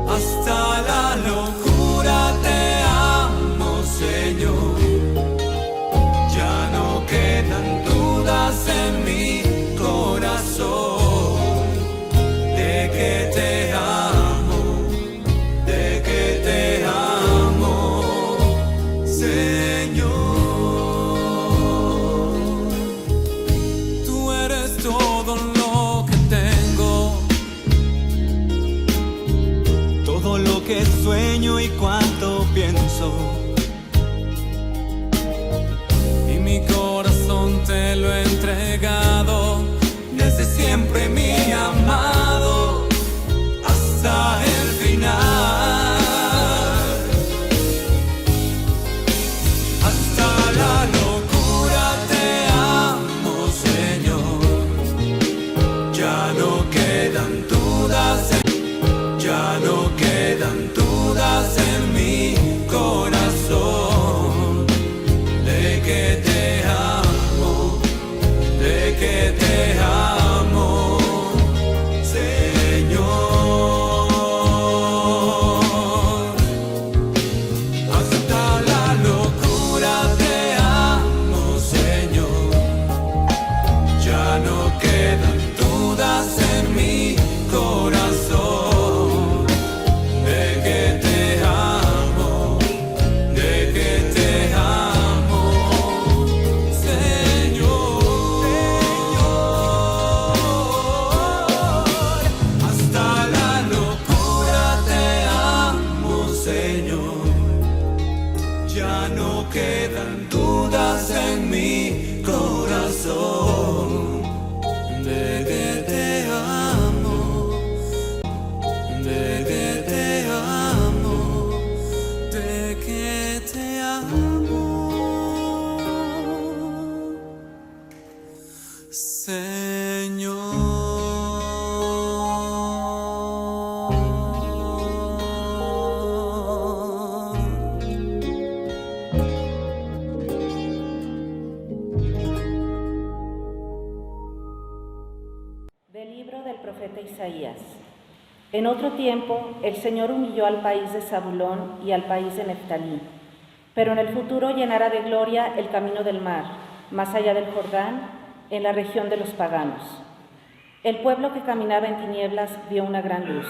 hasta la locura te amo, Señor. Ya no quedan dudas en mi corazón de que te amo, de que te amo, Señor. Tú eres todo lo que tengo, todo lo que sueño y cuanto pienso, y mi corazón te lo he entregado desde siempre, mi amado, hasta el final. Hasta la locura te amo, Señor. Ya no quedan dudas, ya no quedan dudas en mi corazón de que te amo, de que te amo, Señor. Hasta la locura te amo, Señor. Ya no quedan dudas en mi corazón de que te amo, de que te amo, Señor. Hasta la locura te amo, Señor. Ya no quedan dudas en mi corazón de que te amo, de que te amo, de que te amo, Del libro del profeta Isaías. En otro tiempo, el Señor humilló al país de Zabulón y al país de Neftalí, pero en el futuro llenará de gloria el camino del mar, más allá del Jordán, en la región de los paganos. El pueblo que caminaba en tinieblas vio una gran luz.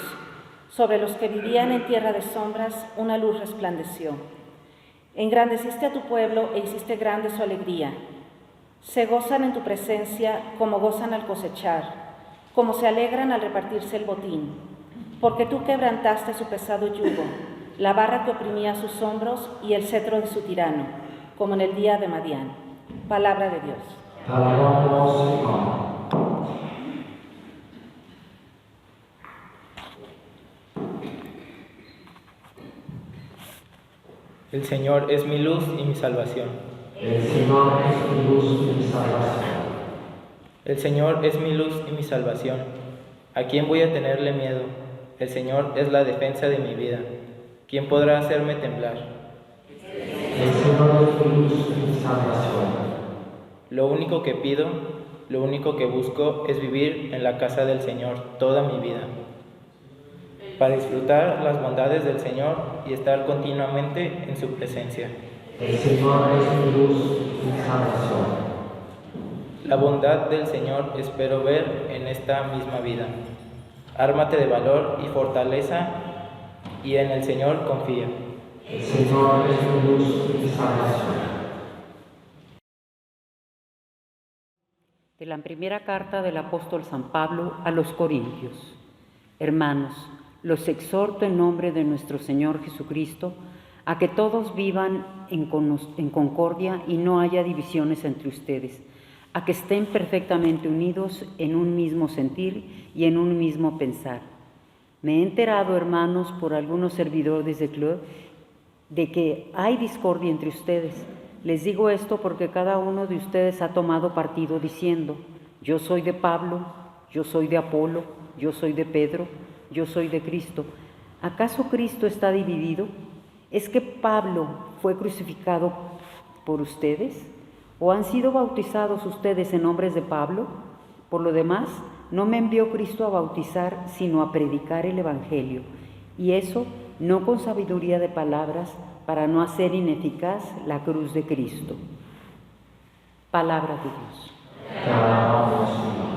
Sobre los que vivían en tierra de sombras, una luz resplandeció. Engrandeciste a tu pueblo e hiciste grande su alegría. Se gozan en tu presencia como gozan al cosechar, como se alegran al repartirse el botín, porque tú quebrantaste su pesado yugo, la barra que oprimía sus hombros y el cetro de su tirano, como en el día de Madián. Palabra de Dios. Alabamos, Señor. El Señor es mi luz y mi salvación. El Señor es mi luz y mi salvación. El Señor es mi luz y mi salvación. ¿A quién voy a tenerle miedo? El Señor es la defensa de mi vida. ¿Quién podrá hacerme temblar? El Señor es mi luz y mi salvación. Lo único que pido, lo único que busco es vivir en la casa del Señor toda mi vida, para disfrutar las bondades del Señor y estar continuamente en su presencia. El Señor es mi luz y mi salvación. La bondad del Señor espero ver en esta misma vida. Ármate de valor y fortaleza, y en el Señor confía. El Señor es mi luz y mi salvación. De la primera carta del apóstol San Pablo a los Corintios. Hermanos, los exhorto en nombre de nuestro Señor Jesucristo a que todos vivan en concordia y no haya divisiones entre ustedes, a que estén perfectamente unidos en un mismo sentir y en un mismo pensar. Me he enterado, hermanos, por algunos servidores de Cleo, de que hay discordia entre ustedes. Les digo esto porque cada uno de ustedes ha tomado partido diciendo: yo soy de Pablo, yo soy de Apolo, yo soy de Pedro, yo soy de Cristo. ¿Acaso Cristo está dividido? ¿Es que Pablo fue crucificado por ustedes? ¿O han sido bautizados ustedes en nombres de Pablo? Por lo demás, no me envió Cristo a bautizar, sino a predicar el Evangelio, y eso no con sabiduría de palabras, para no hacer ineficaz la cruz de Cristo. Palabra de Dios. Te alabamos, Señor.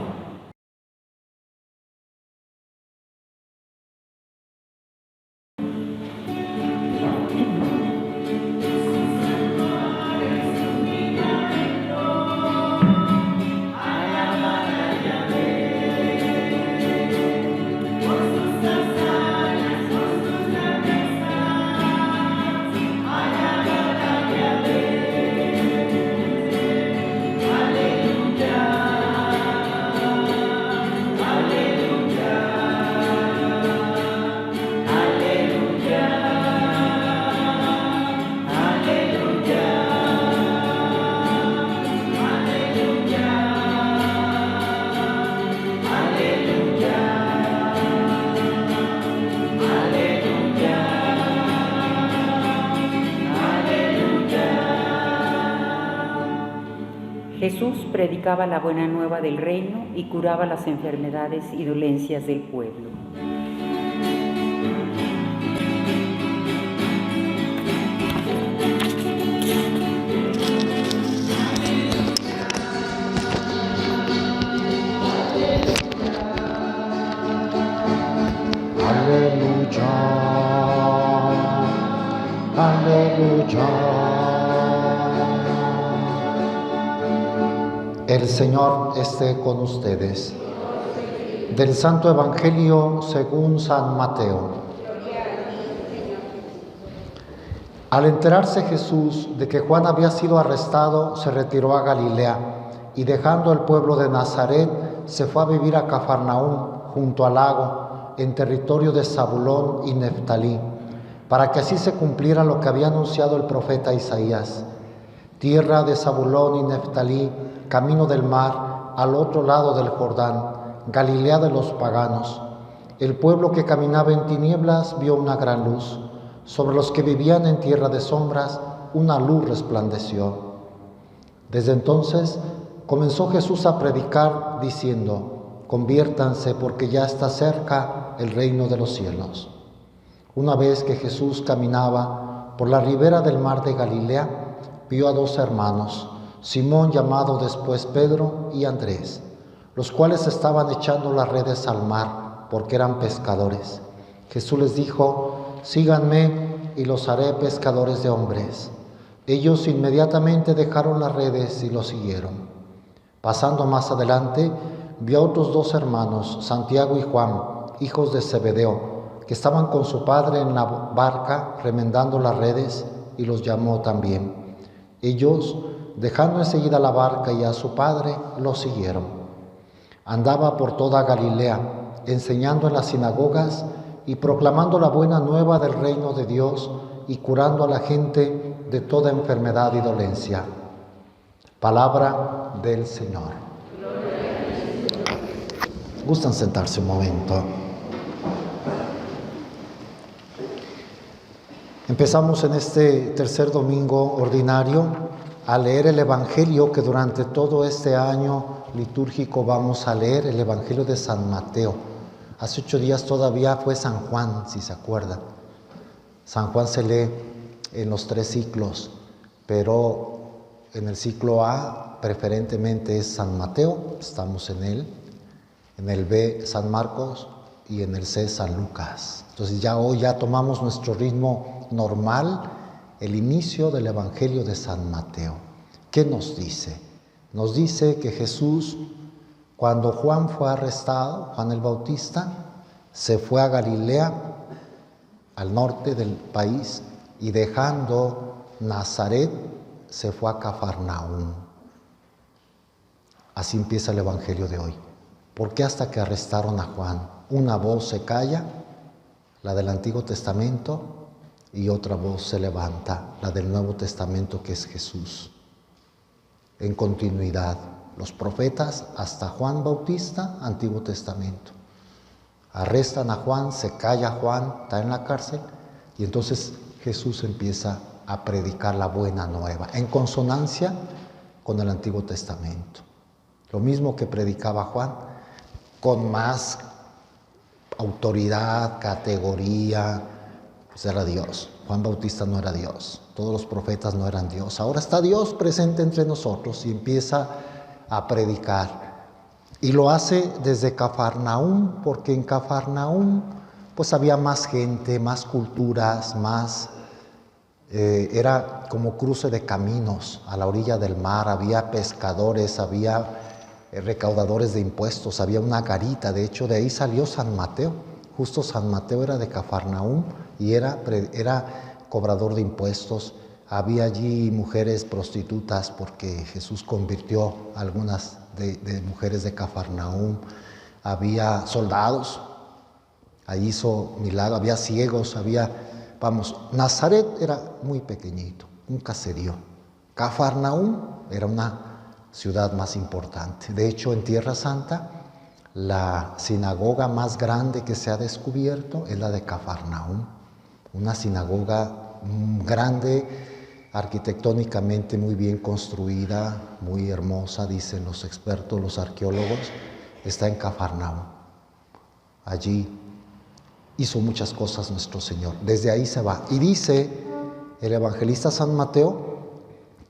Jesús predicaba la buena nueva del reino y curaba las enfermedades y dolencias del pueblo. Aleluya, aleluya. El Señor esté con ustedes. Del Santo Evangelio según San Mateo. Al enterarse Jesús de que Juan había sido arrestado, se retiró a Galilea y dejando el pueblo de Nazaret, se fue a vivir a Cafarnaúm, junto al lago, en territorio de Zabulón y Neftalí, para que así se cumpliera lo que había anunciado el profeta Isaías. Tierra de Zabulón y Neftalí, camino del mar, al otro lado del Jordán, Galilea de los paganos. El pueblo que caminaba en tinieblas vio una gran luz. Sobre los que vivían en tierra de sombras, una luz resplandeció. Desde entonces comenzó Jesús a predicar, diciendo: conviértanse, porque ya está cerca el reino de los cielos. Una vez que Jesús caminaba por la ribera del mar de Galilea, vio a dos hermanos, Simón, llamado después Pedro, y Andrés, los cuales estaban echando las redes al mar, porque eran pescadores. Jesús les dijo: síganme y los haré pescadores de hombres. Ellos inmediatamente dejaron las redes y lo siguieron. Pasando más adelante, vio a otros dos hermanos, Santiago y Juan, hijos de Zebedeo, que estaban con su padre en la barca remendando las redes, y los llamó también. Ellos, dejando enseguida la barca y a su padre, lo siguieron. Andaba por toda Galilea, enseñando en las sinagogas y proclamando la buena nueva del reino de Dios y curando a la gente de toda enfermedad y dolencia. Palabra del Señor. ¿Gustan sentarse un momento? Empezamos en este tercer domingo ordinario a leer el Evangelio que durante todo este año litúrgico vamos a leer, el Evangelio de San Mateo. Hace 8 días todavía fue San Juan, si se acuerdan. San Juan se lee en los 3 ciclos, pero en el ciclo A preferentemente es San Mateo, estamos en él, en el B San Marcos y en el C San Lucas. Entonces hoy ya tomamos nuestro ritmo normal, el inicio del Evangelio de San Mateo. ¿Qué nos dice? Nos dice que Jesús, cuando Juan fue arrestado, Juan el Bautista, se fue a Galilea, al norte del país, y dejando Nazaret, se fue a Cafarnaúm. Así empieza el Evangelio de hoy. ¿Por qué hasta que arrestaron a Juan una voz se calla, la del Antiguo Testamento, y otra voz se levanta, la del Nuevo Testamento, que es Jesús? En continuidad, los profetas hasta Juan Bautista, Antiguo Testamento. Arrestan a Juan, se calla Juan, está en la cárcel, y entonces Jesús empieza a predicar la buena nueva, en consonancia con el Antiguo Testamento. Lo mismo que predicaba Juan, con más autoridad, categoría, pues era Dios. Juan Bautista no era Dios, todos los profetas no eran Dios. Ahora está Dios presente entre nosotros y empieza a predicar. Y lo hace desde Cafarnaúm, porque en Cafarnaúm pues había más gente, más culturas, más... era como cruce de caminos a la orilla del mar, había pescadores, había recaudadores de impuestos, había una garita. De hecho, de ahí salió San Mateo. Justo San Mateo era de Cafarnaúm y era cobrador de impuestos. Había allí mujeres prostitutas porque Jesús convirtió a algunas de mujeres de Cafarnaúm. Había soldados, allí hizo milagros, había ciegos, Nazaret era muy pequeñito, un caserío. Cafarnaúm era una ciudad más importante. De hecho, en Tierra Santa, la sinagoga más grande que se ha descubierto es la de Cafarnaúm. Una sinagoga grande, arquitectónicamente muy bien construida, muy hermosa, dicen los expertos, los arqueólogos, está en Cafarnaúm. Allí hizo muchas cosas nuestro Señor. Desde ahí se va. Y dice el evangelista San Mateo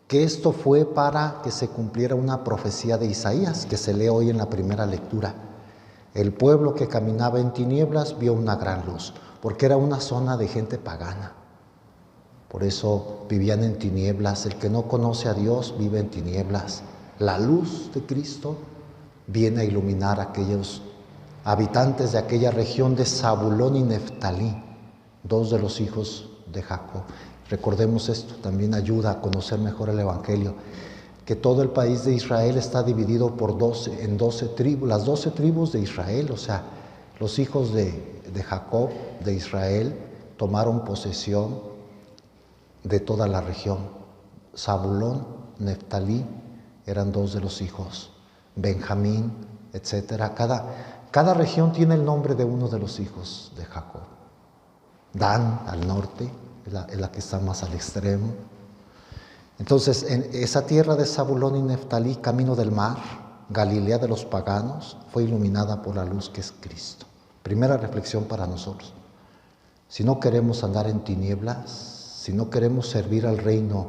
que esto fue para que se cumpliera una profecía de Isaías, que se lee hoy en la primera lectura. El pueblo que caminaba en tinieblas vio una gran luz, porque era una zona de gente pagana. Por eso vivían en tinieblas. El que no conoce a Dios vive en tinieblas. La luz de Cristo viene a iluminar a aquellos habitantes de aquella región de Zabulón y Neftalí, dos de los hijos de Jacob. Recordemos esto, también ayuda a conocer mejor el Evangelio, que todo el país de Israel está dividido en 12 tribus, las 12 tribus de Israel, o sea, los hijos de Jacob, de Israel, tomaron posesión de toda la región. Zabulón, Neftalí, eran dos de los hijos, Benjamín, etc. Cada región tiene el nombre de uno de los hijos de Jacob. Dan, al norte, es la que está más al extremo. Entonces, en esa tierra de Zabulón y Neftalí, camino del mar, Galilea de los paganos, fue iluminada por la luz que es Cristo. Primera reflexión para nosotros. Si no queremos andar en tinieblas, si no queremos servir al reino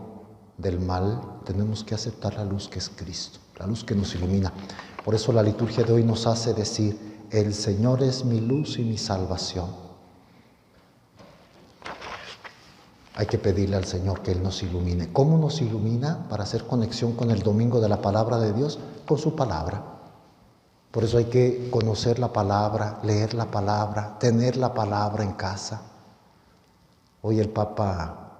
del mal, tenemos que aceptar la luz que es Cristo, la luz que nos ilumina. Por eso la liturgia de hoy nos hace decir: el Señor es mi luz y mi salvación. Hay que pedirle al Señor que Él nos ilumine. ¿Cómo nos ilumina? Para hacer conexión con el domingo de la palabra de Dios, con su palabra. Por eso hay que conocer la palabra, leer la palabra, tener la palabra en casa. Hoy el Papa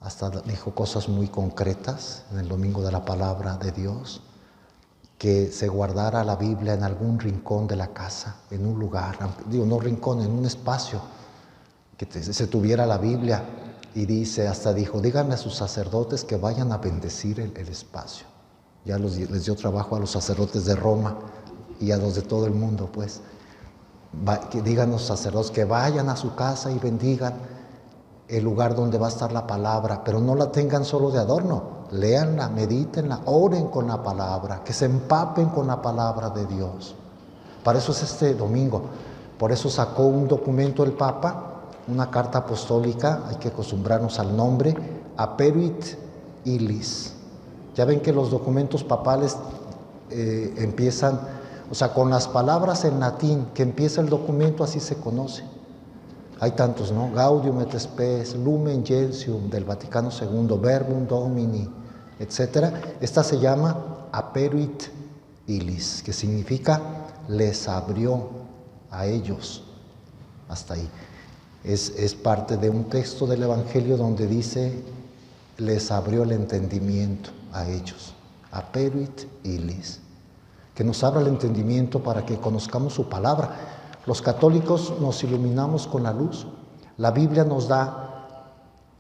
hasta dijo cosas muy concretas en el domingo de la palabra de Dios, que se guardara la Biblia en algún rincón de la casa, en un lugar, no rincón, en un espacio, que se tuviera la Biblia. Y hasta dijo, díganle a sus sacerdotes que vayan a bendecir el espacio. Ya les dio trabajo a los sacerdotes de Roma y a los de todo el mundo, pues. Que digan los sacerdotes que vayan a su casa y bendigan el lugar donde va a estar la palabra, pero no la tengan solo de adorno. Léanla, medítenla, oren con la palabra, que se empapen con la palabra de Dios. Para eso es este domingo. Por eso sacó un documento el Papa, una carta apostólica, hay que acostumbrarnos al nombre, Aperuit Illis. Ya ven que los documentos papales empiezan, o sea, con las palabras en latín, que empieza el documento, así se conoce. Hay tantos, ¿no? Gaudium et Spes, Lumen Gentium del Vaticano II, Verbum Domini, etc. Esta se llama Aperuit Illis, que significa les abrió a ellos. Hasta ahí. Es parte de un texto del Evangelio donde dice, les abrió el entendimiento a ellos. Aperuit Illis. Que nos abra el entendimiento para que conozcamos su palabra. Los católicos nos iluminamos con la luz. La Biblia nos da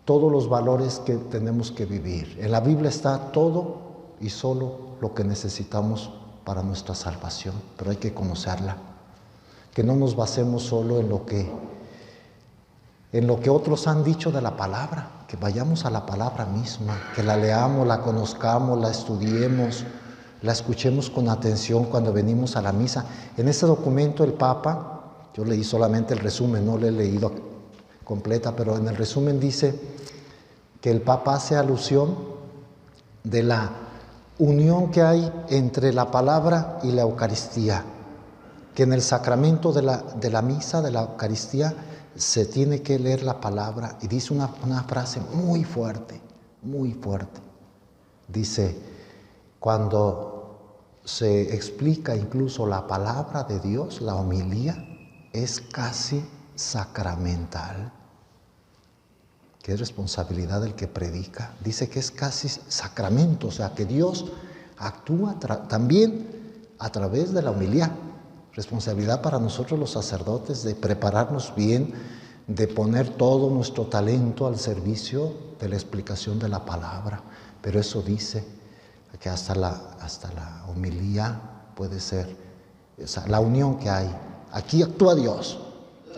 todos los valores que tenemos que vivir. En la Biblia está todo y solo lo que necesitamos para nuestra salvación, pero hay que conocerla. Que no nos basemos solo en lo que otros han dicho de la palabra, que vayamos a la palabra misma, que la leamos, la conozcamos, la estudiemos, la escuchemos con atención cuando venimos a la misa. En este documento el Papa Yo leí solamente el resumen, no lo he leído completa, pero en el resumen dice que el Papa hace alusión de la unión que hay entre la palabra y la Eucaristía, que en el sacramento de la misa, de la Eucaristía, se tiene que leer la palabra, y dice una frase muy fuerte, muy fuerte. Dice, cuando se explica incluso la palabra de Dios, la homilía, es casi sacramental. Que es responsabilidad del que predica. Dice que es casi sacramento, o sea, que Dios actúa también a través de la homilía. Responsabilidad para nosotros los sacerdotes de prepararnos bien, de poner todo nuestro talento al servicio de la explicación de la palabra. Pero eso dice que hasta la homilía puede ser, o sea, la unión que hay. Aquí actúa Dios,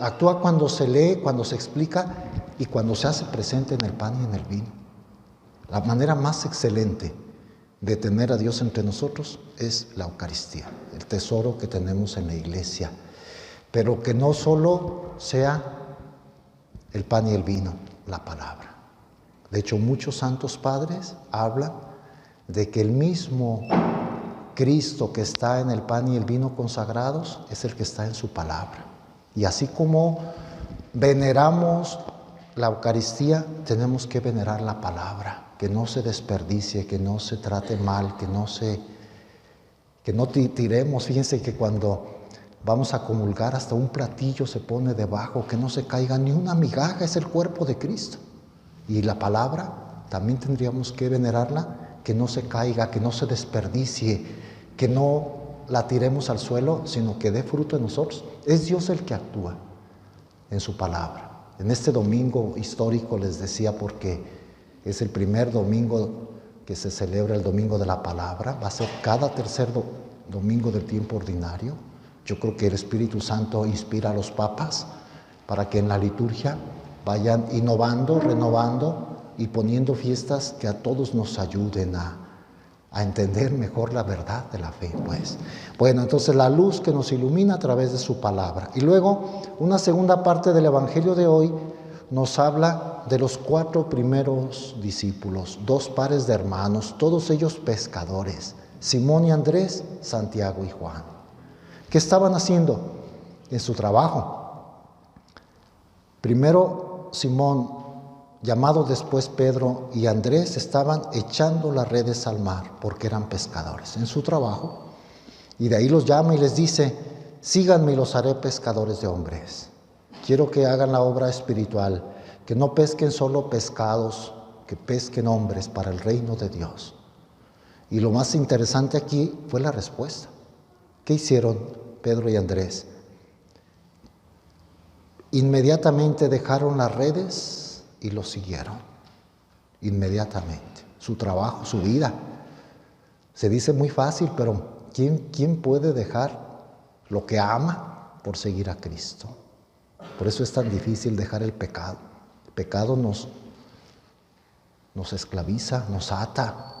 actúa cuando se lee, cuando se explica y cuando se hace presente en el pan y en el vino. La manera más excelente de tener a Dios entre nosotros es la Eucaristía, el tesoro que tenemos en la iglesia. Pero que no solo sea el pan y el vino, la palabra. De hecho, muchos santos padres hablan de que el mismo Cristo que está en el pan y el vino consagrados es el que está en su palabra. Y así como veneramos la Eucaristía, tenemos que venerar la palabra, que no se desperdicie, que no se trate mal, que no tiremos. Fíjense que cuando vamos a comulgar, hasta un platillo se pone debajo, que no se caiga ni una migaja, es el cuerpo de Cristo. Y la palabra también tendríamos que venerarla, que no se caiga, que no se desperdicie, que no la tiremos al suelo, sino que dé fruto en nosotros. Es Dios el que actúa en su palabra. En este domingo histórico les decía, porque es el primer domingo que se celebra, el domingo de la palabra, va a ser cada tercer domingo del tiempo ordinario. Yo creo que el Espíritu Santo inspira a los papas para que en la liturgia vayan innovando, renovando y poniendo fiestas que a todos nos ayuden a entender mejor la verdad de la fe, pues. Bueno, entonces la luz que nos ilumina a través de su palabra. Y luego, una segunda parte del Evangelio de hoy nos habla de los 4 primeros discípulos, 2 pares de hermanos, todos ellos pescadores, Simón y Andrés, Santiago y Juan. ¿Qué estaban haciendo en su trabajo? Primero, Simón, llamado después Pedro, y Andrés estaban echando las redes al mar porque eran pescadores en su trabajo. Y de ahí los llama y les dice: síganme y los haré pescadores de hombres. Quiero que hagan la obra espiritual, que no pesquen solo pescados, que pesquen hombres para el reino de Dios. Y lo más interesante aquí fue la respuesta. ¿Qué hicieron Pedro y Andrés? Inmediatamente dejaron las redes y lo siguieron. Inmediatamente. Su trabajo, su vida. Se dice muy fácil, pero ¿quién puede dejar lo que ama por seguir a Cristo? Por eso es tan difícil dejar el pecado. El pecado nos esclaviza, nos ata.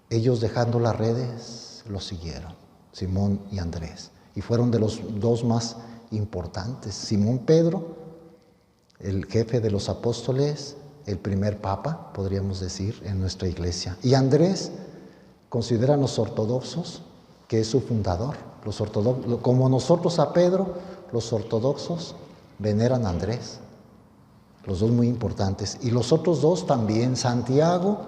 Ellos, dejando las redes, lo siguieron, Simón y Andrés. Y fueron de los 2 más importantes. Simón Pedro, el jefe de los apóstoles, el primer papa, podríamos decir, en nuestra iglesia. Y Andrés, consideran los ortodoxos que es su fundador. Los ortodoxos, como nosotros a Pedro, los ortodoxos veneran a Andrés. Los 2 muy importantes. Y los otros 2 también. Santiago,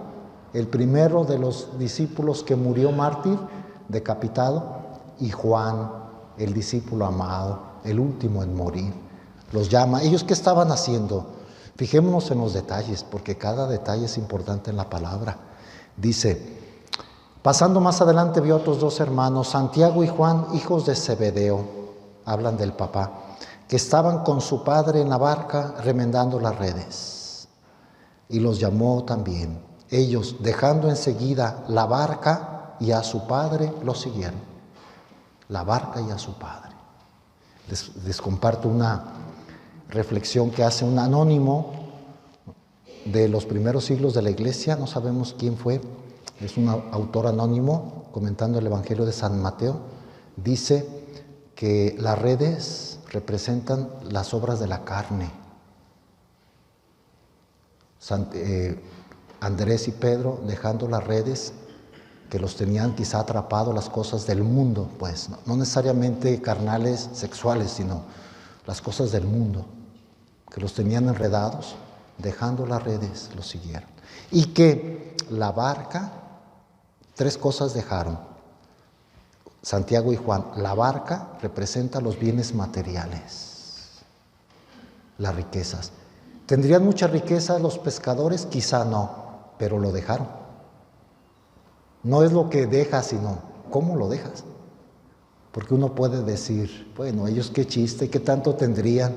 el primero de los discípulos que murió mártir, decapitado, y Juan, el discípulo amado, el último en morir. Los llama. ¿Ellos qué estaban haciendo? Fijémonos en los detalles, porque cada detalle es importante en la palabra. Dice: pasando más adelante vio a otros 2 hermanos, Santiago y Juan, hijos de Zebedeo, hablan del papá, que estaban con su padre en la barca remendando las redes. Y los llamó también. Ellos, dejando enseguida la barca y a su padre, lo siguieron. La barca y a su padre. Les comparto una reflexión que hace un anónimo de los primeros siglos de la iglesia. No sabemos quién fue. Es un autor anónimo comentando el Evangelio de San Mateo. Dice que las redes representan las obras de la carne. Andrés y Pedro, dejando las redes que los tenían quizá atrapados, las cosas del mundo, pues no necesariamente carnales, sexuales, sino las cosas del mundo, que los tenían enredados, dejando las redes, los siguieron. Y que la barca, 3 cosas dejaron, Santiago y Juan. La barca representa los bienes materiales, las riquezas. ¿Tendrían mucha riqueza los pescadores? Quizá no, pero lo dejaron. No es lo que dejas, sino cómo lo dejas. Porque uno puede decir, bueno, ellos qué chiste, qué tanto tendrían,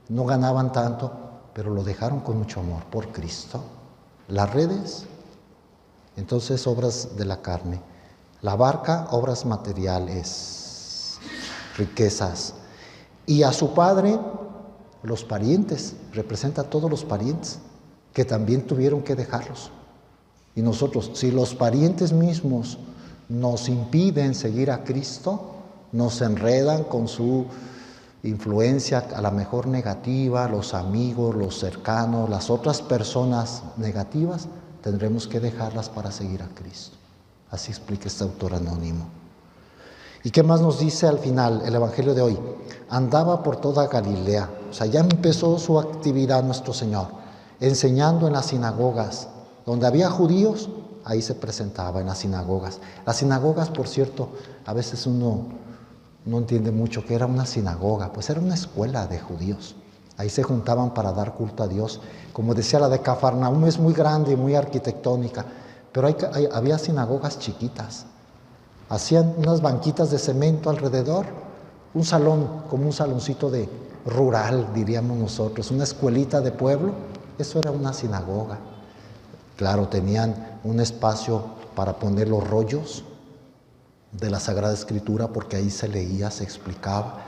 no ganaban tanto, pero lo dejaron con mucho amor por Cristo. Las redes, entonces obras de la carne. La barca, obras materiales, riquezas. Y a su padre, los parientes, representa a todos los parientes, que también tuvieron que dejarlos. Y nosotros, si los parientes mismos nos impiden seguir a Cristo, nos enredan con su influencia a la mejor negativa, los amigos, los cercanos, las otras personas negativas, tendremos que dejarlas para seguir a Cristo. Así explica este autor anónimo. ¿Y qué más nos dice al final el Evangelio de hoy? Andaba por toda Galilea, o sea, ya empezó su actividad nuestro Señor, enseñando en las sinagogas. Donde había judíos, ahí se presentaba en las sinagogas. Las sinagogas, por cierto, a veces uno no entiende mucho qué era una sinagoga, pues era una escuela de judíos. Ahí se juntaban para dar culto a Dios. Como decía, la de Cafarnaúm es muy grande y muy arquitectónica, pero había sinagogas chiquitas. Hacían unas banquitas de cemento alrededor, un salón, como un saloncito de rural, diríamos nosotros, una escuelita de pueblo. Eso era una sinagoga. Claro, tenían un espacio para poner los rollos de la Sagrada Escritura, porque ahí se leía, se explicaba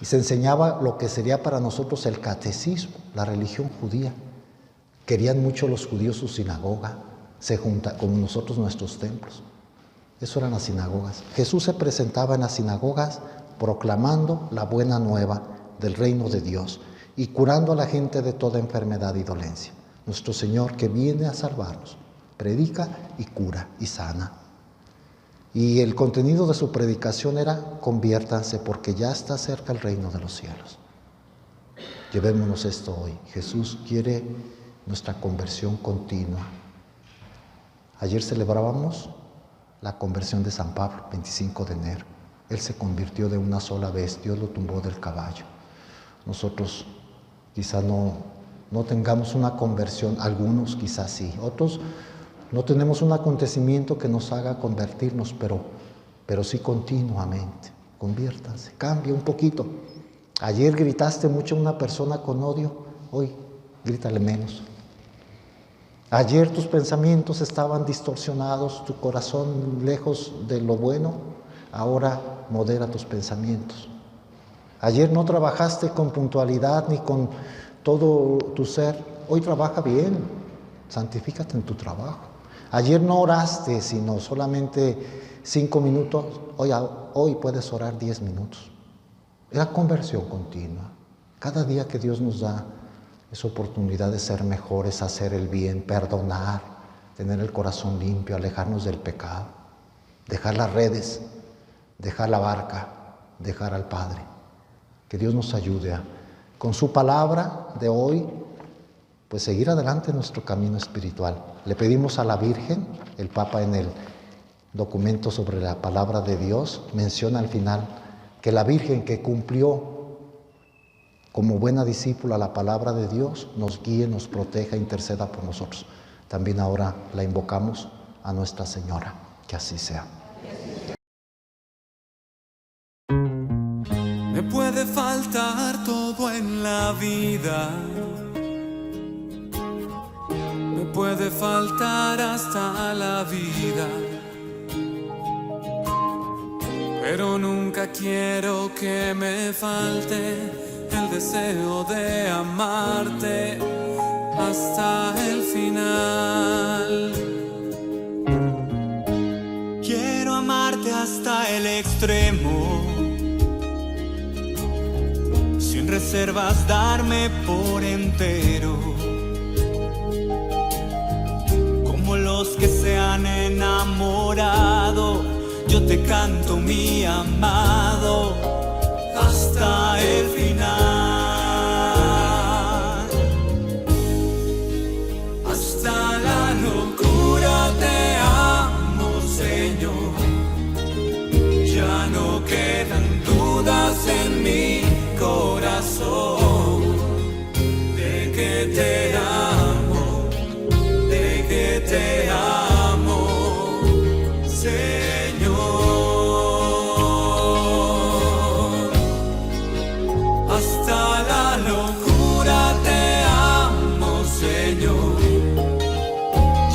y se enseñaba lo que sería para nosotros el catecismo, la religión judía. Querían mucho los judíos su sinagoga, se junta como nosotros nuestros templos. Eso eran las sinagogas. Jesús se presentaba en las sinagogas proclamando la buena nueva del reino de Dios y curando a la gente de toda enfermedad y dolencia. Nuestro Señor, que viene a salvarnos, predica y cura y sana. Y el contenido de su predicación era: conviértanse porque ya está cerca el reino de los cielos. Llevémonos esto hoy. Jesús quiere nuestra conversión continua. Ayer celebrábamos la conversión de San Pablo, 25 de enero. Él se convirtió de una sola vez, Dios lo tumbó del caballo. Nosotros quizá no tengamos una conversión, algunos quizás sí, otros no tenemos un acontecimiento que nos haga convertirnos, pero sí continuamente. Conviértanse, cambia un poquito. Ayer gritaste mucho a una persona con odio, hoy grítale menos. Ayer tus pensamientos estaban distorsionados, tu corazón lejos de lo bueno, ahora modera tus pensamientos. Ayer no trabajaste con puntualidad ni con todo tu ser, hoy trabaja bien, santifícate en tu trabajo. Ayer no oraste, sino solamente 5 minutos, hoy puedes orar 10 minutos. Era conversión continua. Cada día que Dios nos da es oportunidad de ser mejores, hacer el bien, perdonar, tener el corazón limpio, alejarnos del pecado, dejar las redes, dejar la barca, dejar al Padre. Que Dios nos ayude a, con su palabra de hoy, pues seguir adelante en nuestro camino espiritual. Le pedimos a la Virgen, el Papa en el documento sobre la palabra de Dios menciona al final que la Virgen que cumplió como buena discípula la palabra de Dios, nos guíe, nos proteja, interceda por nosotros. También ahora la invocamos a Nuestra Señora, que así sea. Me puede faltar todo en la vida, me puede faltar hasta la vida, pero nunca quiero que me falte el deseo de amarte hasta el final. Quiero amarte hasta el extremo, reservas darme por entero. Como los que se han enamorado, yo te canto, mi amado, hasta el final. Hasta la locura te amo, Señor. Ya no quedan dudas en mi corazón de que te amo, de que te amo, Señor. Hasta la locura te amo, Señor.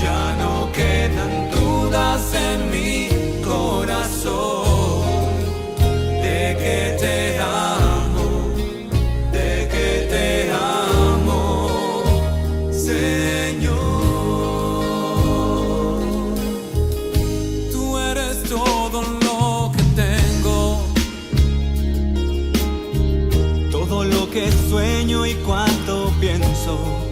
Ya no quedan dudas en mi corazón de que te amo, de que te amo, Señor. Tú eres todo lo que tengo, todo lo que sueño y cuanto pienso.